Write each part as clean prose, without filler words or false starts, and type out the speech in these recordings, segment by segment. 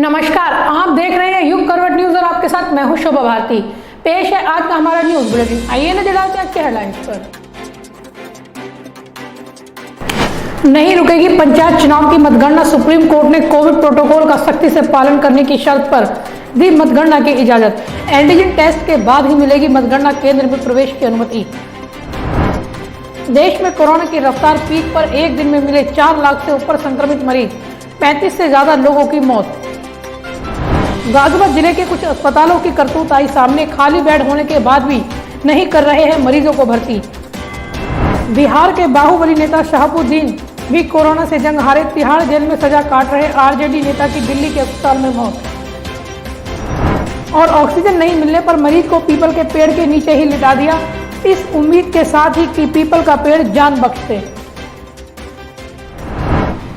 नमस्कार, आप देख रहे हैं युग करवट न्यूज और आपके साथ मैं हूं शोभा भारती। पेश है आज का हमारा न्यूज बुलेटिन। आइए नजर डालते हैं आज के हेडलाइंस पर। नहीं रुकेगी पंचायत चुनाव की मतगणना, सुप्रीम कोर्ट ने कोविड प्रोटोकॉल का सख्ती से पालन करने की शर्त पर दी मतगणना की इजाजत। एंटीजन टेस्ट के बाद ही मिलेगी मतगणना केंद्र में प्रवेश की अनुमति। देश में कोरोना की रफ्तार पीक पर, एक दिन में मिले 4 लाख से ऊपर संक्रमित मरीज, 35 से ज्यादा लोगों की मौत। गाजियाबाद जिले के कुछ अस्पतालों की करतूत आई सामने, खाली बेड होने के बाद भी नहीं कर रहे हैं मरीजों को भर्ती। बिहार के बाहुबली नेता शहाबुद्दीन भी कोरोना से जंग हारे, तिहाड़ जेल में सजा काट रहे आरजेडी नेता की दिल्ली के अस्पताल में मौत। और ऑक्सीजन नहीं मिलने पर मरीज को पीपल के पेड़ के नीचे ही लिटा दिया, इस उम्मीद के साथ ही कि पीपल का पेड़ जान बख्शे।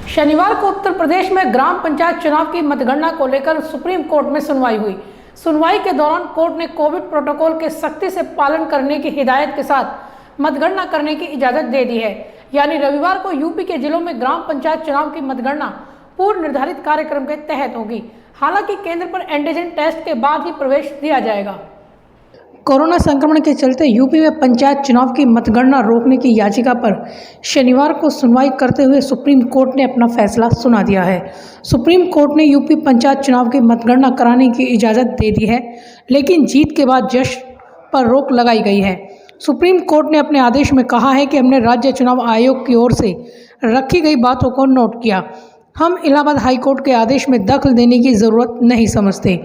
शनिवार को उत्तर प्रदेश में ग्राम पंचायत चुनाव की मतगणना को लेकर सुप्रीम कोर्ट में सुनवाई हुई। सुनवाई के दौरान कोर्ट ने कोविड प्रोटोकॉल के सख्ती से पालन करने की हिदायत के साथ मतगणना करने की इजाजत दे दी है। यानी रविवार को यूपी के जिलों में ग्राम पंचायत चुनाव की मतगणना पूर्व निर्धारित कार्यक्रम के तहत होगी। हालांकि केंद्र पर एंटीजन टेस्ट के बाद ही प्रवेश दिया जाएगा। कोरोना संक्रमण के चलते यूपी में पंचायत चुनाव की मतगणना रोकने की याचिका पर शनिवार को सुनवाई करते हुए सुप्रीम कोर्ट ने अपना फैसला सुना दिया है। सुप्रीम कोर्ट ने यूपी पंचायत चुनाव की मतगणना कराने की इजाज़त दे दी है, लेकिन जीत के बाद जश्न पर रोक लगाई गई है। सुप्रीम कोर्ट ने अपने आदेश में कहा है कि हमने राज्य चुनाव आयोग की ओर से रखी गई बातों को नोट किया। हम इलाहाबाद हाई कोर्ट के आदेश में दखल देने की ज़रूरत नहीं समझते।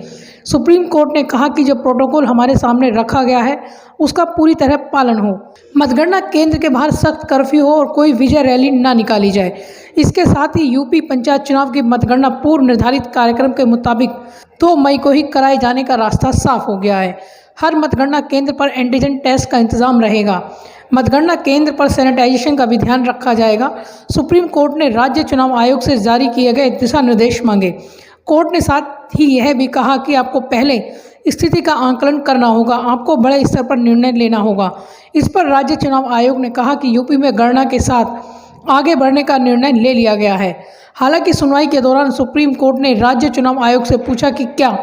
सुप्रीम कोर्ट ने कहा कि जो प्रोटोकॉल हमारे सामने रखा गया है उसका पूरी तरह पालन हो। मतगणना केंद्र के बाहर सख्त कर्फ्यू हो और कोई विजय रैली ना निकाली जाए। इसके साथ ही यूपी पंचायत चुनाव की मतगणना पूर्व निर्धारित कार्यक्रम के मुताबिक 2 मई को ही कराए जाने का रास्ता साफ हो गया है। हर मतगणना केंद्र पर एंटीजन टेस्ट का इंतजाम रहेगा। मतगणना केंद्र पर सैनिटाइजेशन का भी ध्यान रखा जाएगा। सुप्रीम कोर्ट ने राज्य चुनाव आयोग से जारी किए गए दिशा निर्देश मांगे। कोर्ट ने साथ ही यह भी कहा कि आपको पहले स्थिति का आकलन करना होगा, आपको बड़े स्तर पर निर्णय लेना होगा। इस पर राज्य चुनाव आयोग ने कहा कि यूपी में गणना के साथ आगे बढ़ने का निर्णय ले लिया गया है। हालांकि सुनवाई के दौरान सुप्रीम कोर्ट ने राज्य चुनाव आयोग से पूछा कि क्या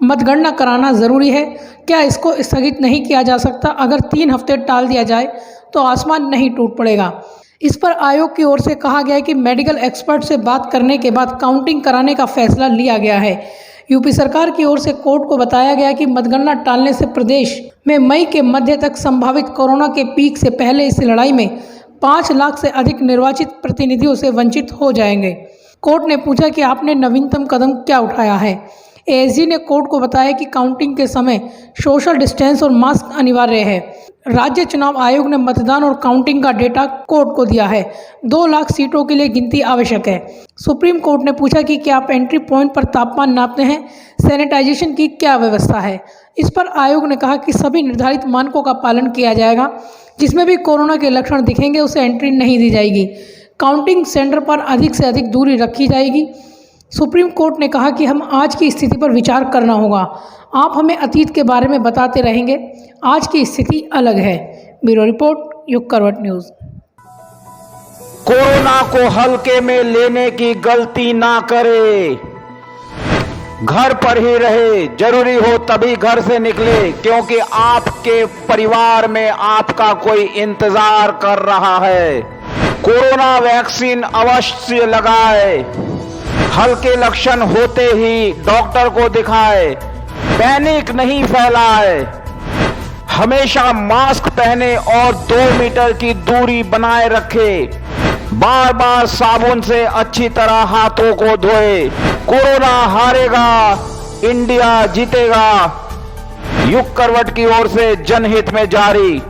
मतगणना कराना ज़रूरी है, क्या इसको स्थगित नहीं किया जा सकता। अगर 3 हफ्ते टाल दिया जाए तो आसमान नहीं टूट पड़ेगा। इस पर आयोग की ओर से कहा गया है कि मेडिकल एक्सपर्ट से बात करने के बाद काउंटिंग कराने का फैसला लिया गया है। यूपी सरकार की ओर से कोर्ट को बताया गया कि मतगणना टालने से प्रदेश में मई के मध्य तक संभावित कोरोना के पीक से पहले इस लड़ाई में 5 लाख से अधिक निर्वाचित प्रतिनिधियों से वंचित हो जाएंगे। कोर्ट ने पूछा कि आपने नवीनतम कदम क्या उठाया है। एएसजी ने कोर्ट को बताया कि काउंटिंग के समय सोशल डिस्टेंस और मास्क अनिवार्य है। राज्य चुनाव आयोग ने मतदान और काउंटिंग का डेटा कोर्ट को दिया है। 2 लाख सीटों के लिए गिनती आवश्यक है। सुप्रीम कोर्ट ने पूछा कि क्या आप एंट्री पॉइंट पर तापमान नापते हैं, सैनिटाइजेशन की क्या व्यवस्था है। इस पर आयोग ने कहा कि सभी निर्धारित मानकों का पालन किया जाएगा। जिसमें भी कोरोना के लक्षण दिखेंगे उसे एंट्री नहीं दी जाएगी। काउंटिंग सेंटर पर अधिक से अधिक दूरी रखी जाएगी। सुप्रीम कोर्ट ने कहा कि हम आज की स्थिति पर विचार करना होगा। आप हमें अतीत के बारे में बताते रहेंगे, आज की स्थिति अलग है। ब्यूरो रिपोर्ट, युग करवट न्यूज। कोरोना को हल्के में लेने की गलती ना करे, घर पर ही रहे, जरूरी हो तभी घर से निकले, क्योंकि आपके परिवार में आपका कोई इंतजार कर रहा है। कोरोना वैक्सीन अवश्य लगाए, हल्के लक्षण होते ही डॉक्टर को दिखाए, पैनिक नहीं फैलाए, हमेशा मास्क पहने और 2 मीटर की दूरी बनाए रखे, बार बार साबुन से अच्छी तरह हाथों को धोए। कोरोना हारेगा, इंडिया जीतेगा। युग करवट की ओर से जनहित में जारी।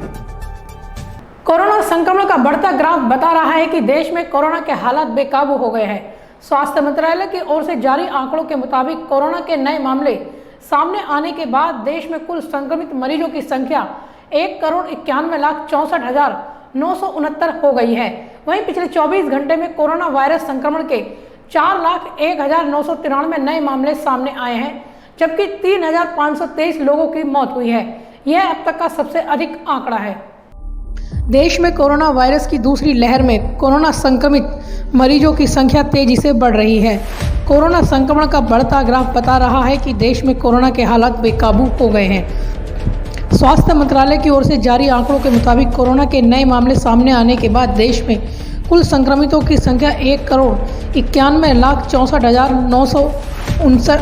कोरोना संक्रमण का बढ़ता ग्राफ बता रहा है कि देश में कोरोना के हालात बेकाबू हो गए हैं। स्वास्थ्य मंत्रालय की ओर से जारी आंकड़ों के मुताबिक कोरोना के नए मामले सामने आने के बाद देश में कुल संक्रमित मरीजों की संख्या 1,91,64,969 हो गई है। वहीं पिछले 24 घंटे में कोरोना वायरस संक्रमण के 4,01,993 नए मामले सामने आए हैं, जबकि 3,523 लोगों की मौत हुई है। यह अब तक का सबसे अधिक आंकड़ा है। देश में कोरोना वायरस की दूसरी लहर में कोरोना संक्रमित मरीजों की संख्या तेजी से बढ़ रही है। कोरोना संक्रमण का बढ़ता ग्राफ बता रहा है कि देश में कोरोना के हालात बेकाबू हो गए हैं। स्वास्थ्य मंत्रालय की ओर से जारी आंकड़ों के मुताबिक कोरोना के नए मामले सामने आने के बाद देश में कुल संक्रमितों की संख्या 1,91,64,959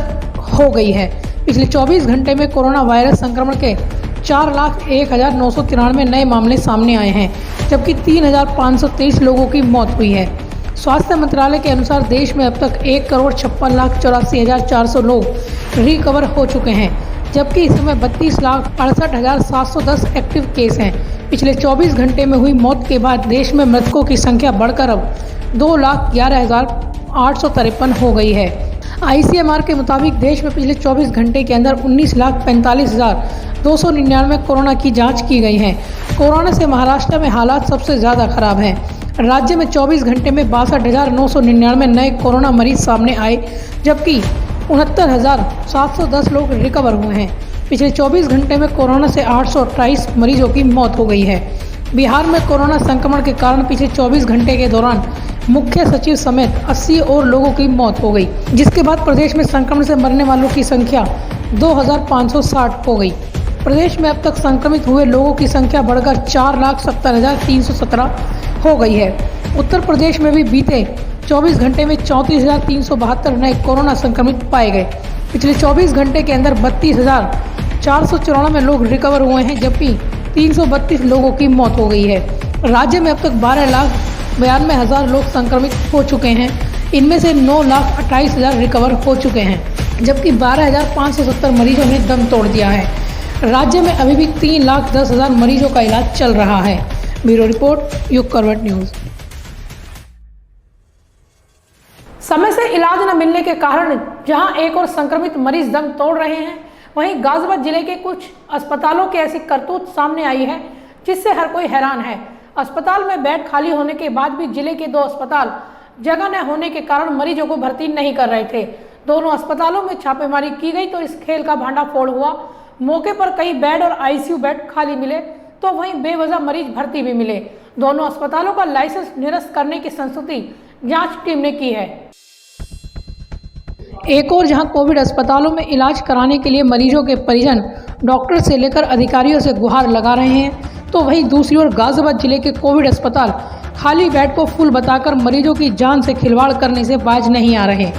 हो गई है। पिछले 24 घंटे में कोरोना वायरस संक्रमण के 4,01,993 नए मामले सामने आए हैं, जबकि 3,523 लोगों की मौत हुई है। स्वास्थ्य मंत्रालय के अनुसार देश में अब तक 1,56,84,400 लोग रिकवर हो चुके हैं, जबकि इस समय 32,68,710 एक्टिव केस हैं। पिछले 24 घंटे में हुई मौत के बाद देश में मृतकों की संख्या बढ़कर अब 2,11,853 हो गई है। ICMR के मुताबिक देश में पिछले 24 घंटे के अंदर 19,45,299 कोरोना की जांच की गई है। कोरोना से महाराष्ट्र में हालात सबसे ज़्यादा खराब हैं। राज्य में 24 घंटे में 62,999 नए कोरोना मरीज सामने आए, जबकि 69,710 लोग रिकवर हुए हैं। पिछले 24 घंटे में कोरोना से 828 मरीजों की मौत हो गई है। बिहार में कोरोना संक्रमण के कारण पिछले 24 घंटे के दौरान मुख्य सचिव समेत 80 और लोगों की मौत हो गई, जिसके बाद प्रदेश में संक्रमण से मरने वालों की संख्या 2,560 हो गई। प्रदेश में अब तक संक्रमित हुए लोगों की संख्या बढ़कर 4,70,317 हो गई है। उत्तर प्रदेश में भी बीते 24 घंटे में 34,372 नए कोरोना संक्रमित पाए गए। पिछले 24 घंटे के अंदर 32,494 लोग रिकवर हुए हैं, जबकि 332 लोगों की मौत हो गई है। राज्य में अब तक 12,92,000 लोग संक्रमित हो चुके हैं। इनमें से 9,28,000 रिकवर हो चुके हैं, जबकि 12,570 मरीजों ने दम तोड़ दिया है। राज्य में अभी भी 3,10,000 मरीजों का इलाज चल रहा है। ब्यूरो रिपोर्ट, युग करवट न्यूज़। समय से इलाज न मिलने के कारण जहां एक और संक्रमित मरीज दम तोड़ रहे हैं, वहीं गाजियाबाद जिले के कुछ अस्पतालों की ऐसी करतूत सामने आई है जिससे हर कोई हैरान है। अस्पताल में बेड खाली होने के बाद भी जिले के 2 अस्पताल जगह न होने के कारण मरीजों को भर्ती नहीं कर रहे थे। दोनों अस्पतालों में छापेमारी की गई तो इस खेल का भांडाफोड़ हुआ। मौके पर कई बेड और ICU बेड खाली मिले तो वहीं बेवजह मरीज भर्ती भी मिले। दोनों अस्पतालों का लाइसेंस निरस्त करने की संस्तुति जांच टीम ने की है। एक और जहां कोविड अस्पतालों में इलाज कराने के लिए मरीजों के परिजन डॉक्टर से लेकर अधिकारियों से गुहार लगा रहे हैं, तो वहीं दूसरी ओर गाजियाबाद जिले के कोविड अस्पताल खाली बेड को फुल बताकर मरीजों की जान से खिलवाड़ करने से बाज नहीं आ रहे।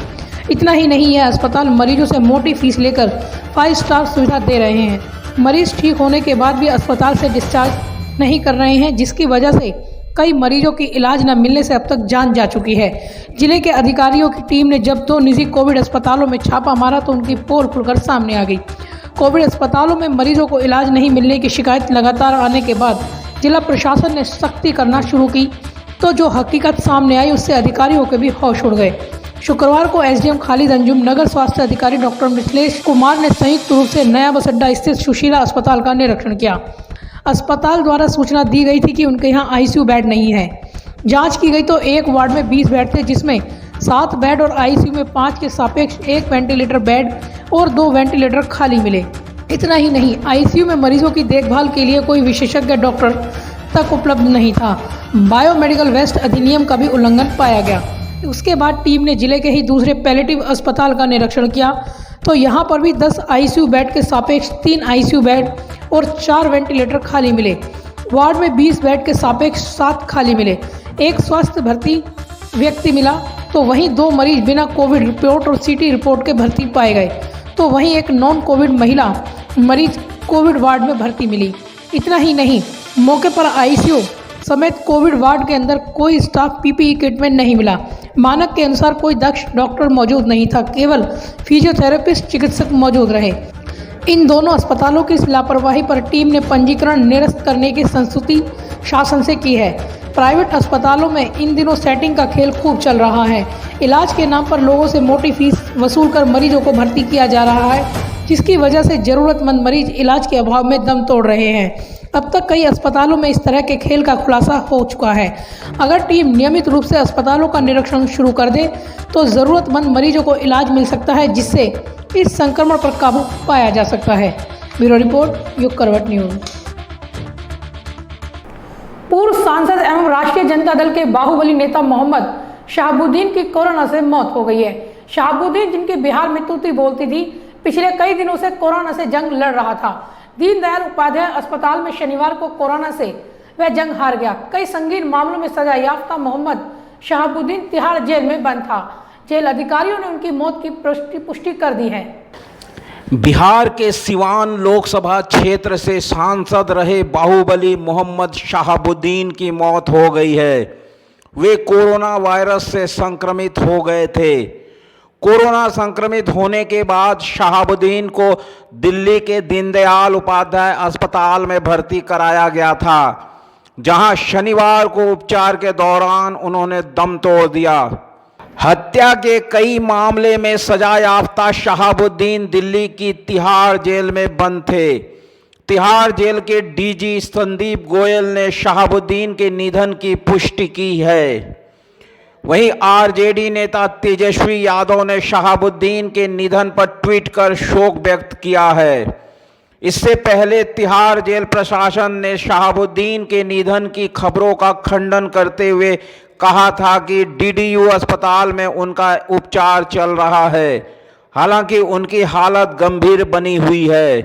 इतना ही नहीं, यह अस्पताल मरीजों से मोटी फीस लेकर 5 स्टार सुविधा दे रहे हैं। मरीज ठीक होने के बाद भी अस्पताल से डिस्चार्ज नहीं कर रहे हैं, जिसकी वजह से कई मरीजों की इलाज न मिलने से अब तक जान जा चुकी है। जिले के अधिकारियों की टीम ने जब 2 निजी कोविड अस्पतालों में छापा मारा तो उनकी पोल खुलकर सामने आ गई। कोविड अस्पतालों में मरीजों को इलाज नहीं मिलने की शिकायत लगातार आने के बाद जिला प्रशासन ने सख्ती करना शुरू की, तो जो हकीकत सामने आई उससे अधिकारियों के भी होश उड़ गए। शुक्रवार को SDM खालिद अंजुम, नगर स्वास्थ्य अधिकारी डॉक्टर मिथिलेश कुमार ने संयुक्त रूप से नया बस अड्डा स्थित सुशीला अस्पताल का निरीक्षण किया। अस्पताल द्वारा सूचना दी गई थी कि उनके यहाँ ICU बेड नहीं है। जांच की गई तो एक वार्ड में 20 बेड थे, जिसमें 7 बेड और ICU में 5 के सापेक्ष 1 वेंटिलेटर बेड और 2 वेंटिलेटर खाली मिले। इतना ही नहीं, ICU में मरीजों की देखभाल के लिए कोई विशेषज्ञ डॉक्टर तक उपलब्ध नहीं था। बायोमेडिकल वेस्ट अधिनियम का भी उल्लंघन पाया गया। उसके बाद टीम ने जिले के ही दूसरे पैलेटिव अस्पताल का निरीक्षण किया तो यहाँ पर भी 10 ICU बेड के सापेक्ष 3 ICU बेड और 4 वेंटिलेटर खाली मिले। वार्ड में 20 बेड के सापेक्ष 7 खाली मिले। एक स्वास्थ्य भर्ती व्यक्ति मिला तो वहीं 2 मरीज बिना कोविड रिपोर्ट और CT रिपोर्ट के भर्ती पाए गए, तो वहीं एक नॉन कोविड महिला मरीज कोविड वार्ड में भर्ती मिली। इतना ही नहीं, मौके पर ICU समेत कोविड वार्ड के अंदर कोई स्टाफ PPE किट में नहीं मिला। मानक के अनुसार कोई दक्ष डॉक्टर मौजूद नहीं था, केवल फिजियोथेरेपिस्ट चिकित्सक मौजूद रहे। इन दोनों अस्पतालों की इस लापरवाही पर टीम ने पंजीकरण निरस्त करने की संस्तुति शासन से की है। प्राइवेट अस्पतालों में इन दिनों सेटिंग का खेल खूब चल रहा है। इलाज के नाम पर लोगों से मोटी फीस वसूलकर मरीजों को भर्ती किया जा रहा है, जिसकी वजह से जरूरतमंद मरीज इलाज के अभाव में दम तोड़ रहे हैं। अब तक कई अस्पतालों में इस तरह के खेल का खुलासा हो चुका है। अगर टीम नियमित रूप से अस्पतालों का निरीक्षण शुरू कर दे तो ज़रूरतमंद मरीजों को इलाज मिल सकता है, जिससे इस संक्रमण पर काबू पाया जा सकता है। ब्यूरो रिपोर्ट, युग करवट न्यूज़। पूर्व सांसद एवं राष्ट्रीय जनता दल के बाहुबली नेता मोहम्मद शहाबुद्दीन की कोरोना से मौत हो गई है। शहाबुद्दीन, जिनकी बिहार में तूती बोलती थी, पिछले कई दिनों से कोरोना से जंग लड़ रहा था। दीनदयाल उपाध्याय अस्पताल में शनिवार को कोरोना से वह जंग हार गया। कई संगीन मामलों में सजा याफ्ता मोहम्मद शहाबुद्दीन तिहाड़ जेल में बंद था। जेल अधिकारियों ने उनकी मौत की पुष्टि कर दी है। बिहार के सिवान लोकसभा क्षेत्र से सांसद रहे बाहुबली मोहम्मद शहाबुद्दीन की मौत हो गई है। वे कोरोना वायरस से संक्रमित हो गए थे। कोरोना संक्रमित होने के बाद शहाबुद्दीन को दिल्ली के दीनदयाल उपाध्याय अस्पताल में भर्ती कराया गया था, जहां शनिवार को उपचार के दौरान उन्होंने दम तोड़ दिया। हत्या के कई मामले में सजा याफ्ता शहाबुद्दीन दिल्ली की तिहाड़ जेल में बंद थे। तिहाड़ जेल के डीजी संदीप गोयल ने शहाबुद्दीन के निधन की पुष्टि की है। वहीं आरजेडी नेता तेजस्वी यादव ने शहाबुद्दीन के निधन पर ट्वीट कर शोक व्यक्त किया है। इससे पहले तिहाड़ जेल प्रशासन ने शहाबुद्दीन के निधन की खबरों का खंडन करते हुए कहा था कि डीडीयू अस्पताल में उनका उपचार चल रहा है। हालांकि उनकी हालत गंभीर बनी हुई है।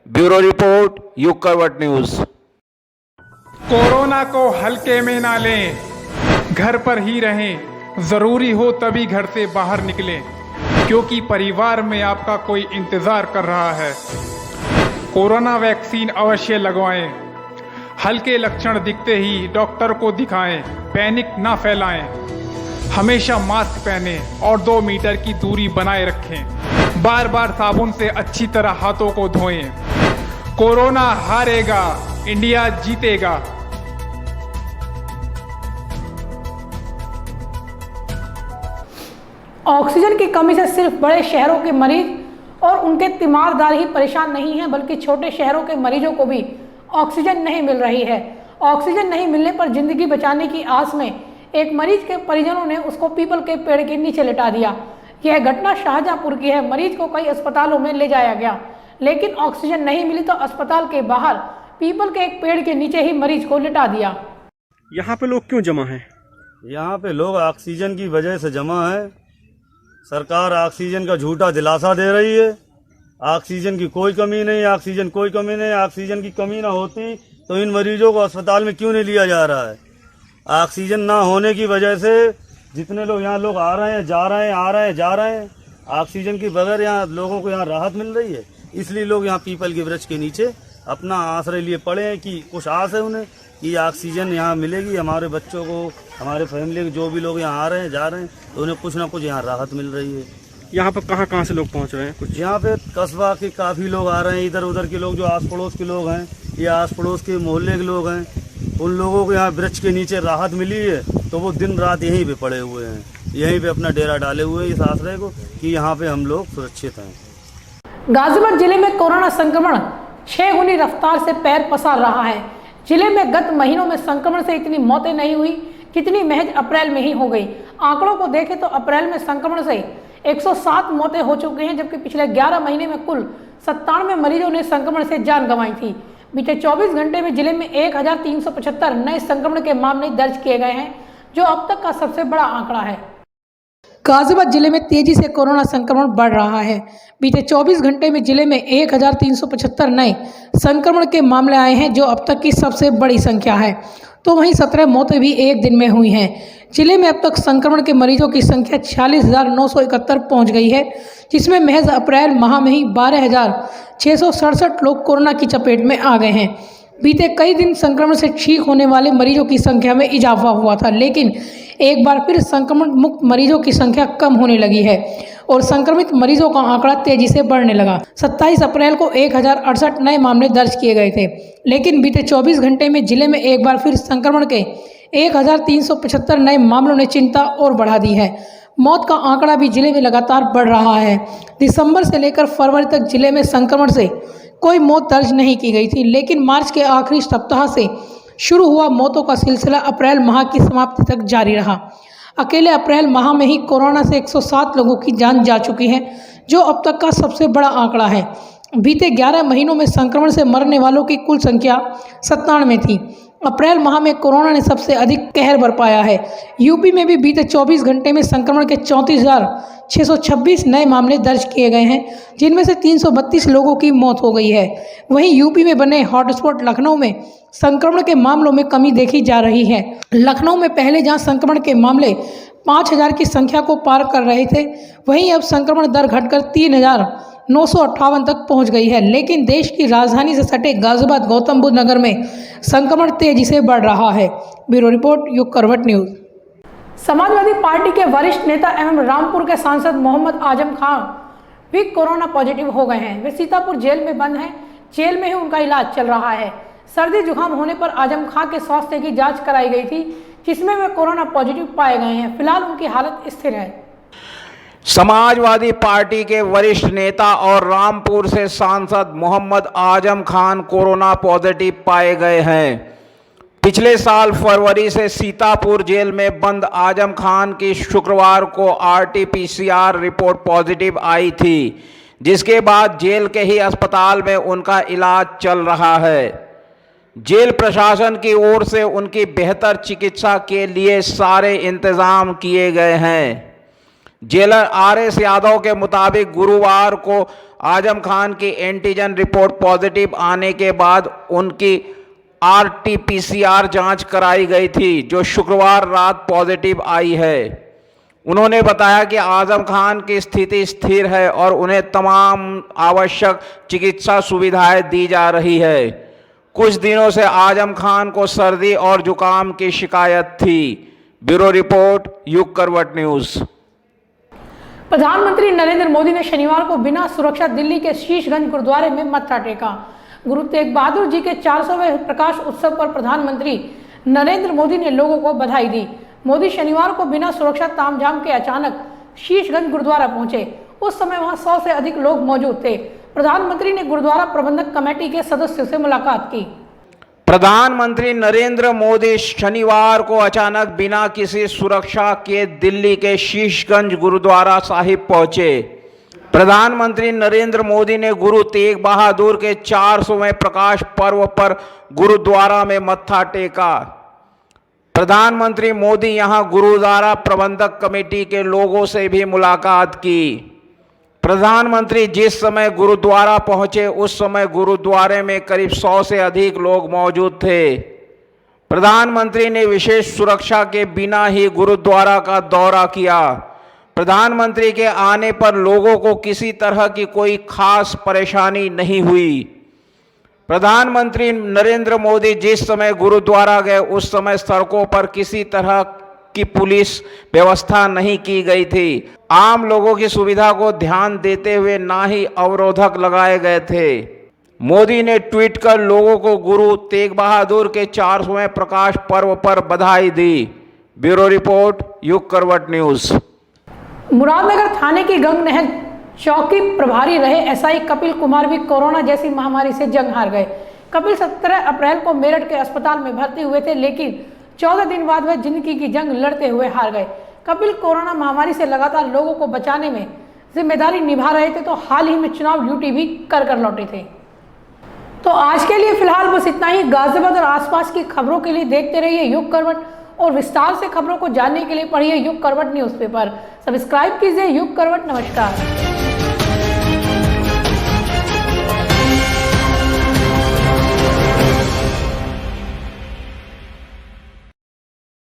ब्यूरो रिपोर्ट, युग करवट न्यूज। कोरोना को हल्के में ना लें, घर पर ही रहें। जरूरी हो तभी घर से बाहर निकलें, क्योंकि परिवार में आपका कोई इंतजार कर रहा है। कोरोना वैक्सीन अवश्य लगवाएं। हल्के लक्षण दिखते ही डॉक्टर को दिखाएं। पैनिक ना फैलाएं। हमेशा मास्क पहनें और 2 मीटर की दूरी बनाए रखें। बार बार साबुन से अच्छी तरह हाथों को धोएं। कोरोना हारेगा, इंडिया जीतेगा। ऑक्सीजन की कमी से सिर्फ बड़े शहरों के मरीज और उनके तीमारदार ही परेशान नहीं हैं, बल्कि छोटे शहरों के मरीजों को भी ऑक्सीजन नहीं मिल रही है। ऑक्सीजन नहीं मिलने पर जिंदगी बचाने की आस में एक मरीज के परिजनों ने उसको पीपल के पेड़ के नीचे लिटा दिया। यह घटना शाहजहांपुर की है। मरीज को कई अस्पतालों में ले जाया गया, लेकिन ऑक्सीजन नहीं मिली तो अस्पताल के बाहर पीपल के एक पेड़ के नीचे ही मरीज को लिटा दिया। यहाँ पे लोग क्यों जमा हैं? यहाँ पे लोग ऑक्सीजन की वजह से जमा है। सरकार ऑक्सीजन का झूठा दिलासा दे रही है। ऑक्सीजन की कोई कमी नहीं, ऑक्सीजन कोई कमी नहीं। ऑक्सीजन की कमी ना होती तो इन मरीजों को अस्पताल में क्यों नहीं लिया जा रहा है? ऑक्सीजन ना होने की वजह से जितने लोग यहाँ लोग आ रहे हैं, जा रहे हैं, आ रहे हैं, जा रहे हैं, ऑक्सीजन की बगैर यहाँ लोगों को यहाँ राहत मिल रही है। इसलिए लोग यहाँ पीपल के वृक्ष के नीचे अपना आश्रय लिए पड़े हैं कि कुछ आस है उन्हें कि ऑक्सीजन यहाँ मिलेगी। हमारे बच्चों को, हमारे फैमिली के जो भी लोग यहाँ आ रहे हैं, जा रहे हैं, तो उन्हें कुछ ना कुछ यहाँ राहत मिल रही है। यहाँ पर कहाँ से लोग पहुँच रहे हैं? कुछ यहाँ पे कस्बा के काफ़ी लोग आ रहे हैं, इधर उधर के लोग जो आस पड़ोस के लोग हैं या आस पड़ोस के मोहल्ले के लोग हैं, उन लोगों को यहाँ वृक्ष के नीचे राहत मिली है, तो वो दिन रात यहीं पे पड़े हुए हैं, यहीं पे अपना डेरा डाले हुए हैं इस आश्रय को कि यहाँ पे हम लोग सुरक्षित हैं। गाजियाबाद जिले में कोरोना संक्रमण 6 गुनी रफ्तार से पैर पसार रहा है। जिले में गत महीनों में संक्रमण से इतनी मौतें नहीं हुई जितनी महज अप्रैल में ही हो गई। आंकड़ों को देखें तो अप्रैल में संक्रमण से 107 मौतें हो चुकी हैं, जबकि पिछले 11 महीने में कुल 97 मरीजों ने संक्रमण से जान गंवाई थी। बीते 24 घंटे में जिले में 1375 नए संक्रमण के मामले दर्ज किए गए हैं, जो अब तक का सबसे बड़ा आंकड़ा है। गाजियाबाद जिले में तेजी से कोरोना संक्रमण बढ़ रहा है। बीते 24 घंटे में जिले में 1375 नए संक्रमण के मामले आए हैं, जो अब तक की सबसे बड़ी संख्या है। तो वहीं 17 मौतें भी एक दिन में हुई हैं। जिले में अब तक संक्रमण के मरीजों की संख्या 46,971 पहुंच गई है, जिसमें महज अप्रैल माह में ही 12,667 लोग कोरोना की चपेट में आ गए हैं। बीते कई दिन संक्रमण से ठीक होने वाले मरीजों की संख्या में इजाफा हुआ था, लेकिन एक बार फिर संक्रमण मुक्त मरीजों की संख्या कम होने लगी है और संक्रमित मरीजों का आंकड़ा तेजी से बढ़ने लगा। 27 अप्रैल को 1068 नए मामले दर्ज किए गए थे, लेकिन बीते 24 घंटे में जिले में एक बार फिर संक्रमण के 1375 नए मामलों ने चिंता और बढ़ा दी है। मौत का आंकड़ा भी जिले में लगातार बढ़ रहा है। दिसंबर से लेकर फरवरी तक जिले में संक्रमण से कोई मौत दर्ज नहीं की गई थी, लेकिन मार्च के आखिरी सप्ताह से शुरू हुआ मौतों का सिलसिला अप्रैल माह की समाप्ति तक जारी रहा। अकेले अप्रैल माह में ही कोरोना से 107 लोगों की जान जा चुकी है, जो अब तक का सबसे बड़ा आंकड़ा है। बीते 11 महीनों में संक्रमण से मरने वालों की कुल संख्या 97 थी। अप्रैल माह में कोरोना ने सबसे अधिक कहर बरपाया है। यूपी में भी बीते 24 घंटे में संक्रमण के 34,626 नए मामले दर्ज किए गए हैं, जिनमें से 332 लोगों की मौत हो गई है। वहीं यूपी में बने हॉटस्पॉट लखनऊ में संक्रमण के मामलों में कमी देखी जा रही है। लखनऊ में पहले जहां संक्रमण के मामले 5,000 की संख्या को पार कर रहे थे, वहीं अब संक्रमण दर घटकर 3,958 तक पहुंच गई है। लेकिन देश की राजधानी से सटे गाजियाबाद गौतम बुद्ध नगर में संक्रमण तेजी से बढ़ रहा है। ब्यूरो रिपोर्ट, युग करवट न्यूज। समाजवादी पार्टी के वरिष्ठ नेता एवं रामपुर के सांसद मोहम्मद आजम खान भी कोरोना पॉजिटिव हो गए हैं। वे सीतापुर जेल में बंद हैं। जेल में ही उनका इलाज चल रहा है। सर्दी जुकाम होने पर आजम खान के स्वास्थ्य की जांच कराई गई थी, जिसमें वे कोरोना पॉजिटिव पाए गए हैं। फिलहाल उनकी हालत स्थिर है। समाजवादी पार्टी के वरिष्ठ नेता और रामपुर से सांसद मोहम्मद आजम खान कोरोना पॉजिटिव पाए गए हैं। पिछले साल फरवरी से सीतापुर जेल में बंद आजम खान की शुक्रवार को RT-PCR रिपोर्ट पॉजिटिव आई थी, जिसके बाद जेल के ही अस्पताल में उनका इलाज चल रहा है। जेल प्रशासन की ओर से उनकी बेहतर चिकित्सा के लिए सारे इंतजाम किए गए हैं। जेलर RS यादव के मुताबिक गुरुवार को आजम खान की एंटीजन रिपोर्ट पॉजिटिव आने के बाद उनकी RT-PCR जांच कराई गई थी, जो शुक्रवार रात पॉजिटिव आई है। उन्होंने बताया कि आजम खान की स्थिति स्थिर है और उन्हें तमाम आवश्यक चिकित्सा सुविधाएं दी जा रही है। कुछ दिनों से आजम खान को सर्दी और जुकाम की शिकायत थी। ब्यूरो रिपोर्ट, युग करवट न्यूज। प्रधानमंत्री नरेंद्र मोदी ने शनिवार को बिना सुरक्षा दिल्ली के शीशगंज गुरुद्वारे में मत्था टेका। गुरु तेग बहादुर जी के 400वें प्रकाश उत्सव पर प्रधानमंत्री नरेंद्र मोदी ने लोगों को बधाई दी। मोदी शनिवार को बिना सुरक्षा तामझाम के अचानक शीशगंज गुरुद्वारा पहुंचे। उस समय वहां 100 से अधिक लोग मौजूद थे। प्रधानमंत्री ने गुरुद्वारा प्रबंधक कमेटी के सदस्यों से मुलाकात की। प्रधानमंत्री नरेंद्र मोदी शनिवार को अचानक बिना किसी सुरक्षा के दिल्ली के शीशगंज गुरुद्वारा साहिब पहुंचे। प्रधानमंत्री नरेंद्र मोदी ने गुरु तेग बहादुर के 400वें प्रकाश पर्व पर गुरुद्वारा में मत्था टेका। प्रधानमंत्री मोदी यहां गुरुद्वारा प्रबंधक कमेटी के लोगों से भी मुलाकात की। प्रधानमंत्री जिस समय गुरुद्वारा पहुंचे उस समय गुरुद्वारे में करीब 100 से अधिक लोग मौजूद थे। प्रधानमंत्री ने विशेष सुरक्षा के बिना ही गुरुद्वारा का दौरा किया। प्रधानमंत्री के आने पर लोगों को किसी तरह की कोई खास परेशानी नहीं हुई। प्रधानमंत्री नरेंद्र मोदी जिस समय गुरुद्वारा गए उस समय सड़कों पर किसी तरह की पुलिस व्यवस्था नहीं की गई थी। आम लोगों की सुविधा को ध्यान देते हुए ना ही अवरोधक लगाए गए थे। मोदी ने ट्वीट कर लोगों को गुरु तेग बहादुर के 400वें प्रकाश पर्व पर बधाई दी। ब्यूरो रिपोर्ट, युग करवट न्यूज। मुरादनगर थाने की गंग नहर चौकी प्रभारी रहे SI कपिल कुमार भी कोरोना जैसी महामारी से जंग हार गए। कपिल 17 अप्रैल को मेरठ के अस्पताल में भर्ती हुए थे, लेकिन 14 दिन बाद वह जिंदगी की जंग लड़ते हुए हार गए। कपिल कोरोना महामारी से लगातार लोगों को बचाने में जिम्मेदारी निभा रहे थे, तो हाल ही में चुनाव ड्यूटी भी कर लौटे थे। तो आज के लिए फिलहाल बस इतना ही। गाजियाबाद और आसपास की खबरों के लिए देखते रहिए युग करवट, और विस्तार से खबरों को जानने के लिए पढ़िए युग करवट न्यूज़पेपर। सब्सक्राइब कीजिए युग करवट। नमस्कार।